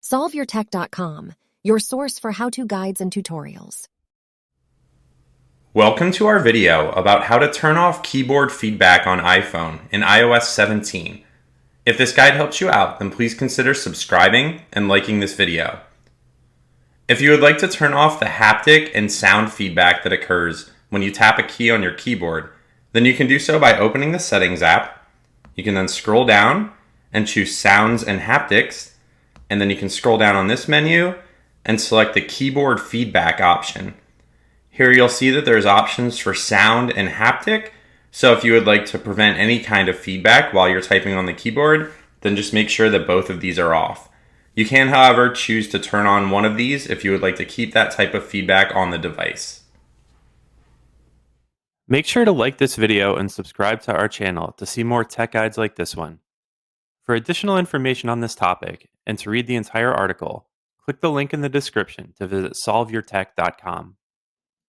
SolveYourTech.com, your source for how-to guides and tutorials. Welcome to our video about how to turn off keyboard feedback on iPhone in iOS 17. If this guide helps you out, then please consider subscribing and liking this video. If you would like to turn off the haptic and sound feedback that occurs when you tap a key on your keyboard, then you can do so by opening the Settings app. You can then scroll down and choose Sounds and Haptics, and then you can scroll down on this menu and select the keyboard feedback option. Here you'll see that there's options for sound and haptic, so if you would like to prevent any kind of feedback while you're typing on the keyboard, then just make sure that both of these are off. You can, however, choose to turn on one of these if you would like to keep that type of feedback on the device. Make sure to like this video and subscribe to our channel to see more tech guides like this one. For additional information on this topic and to read the entire article, click the link in the description to visit solveyourtech.com.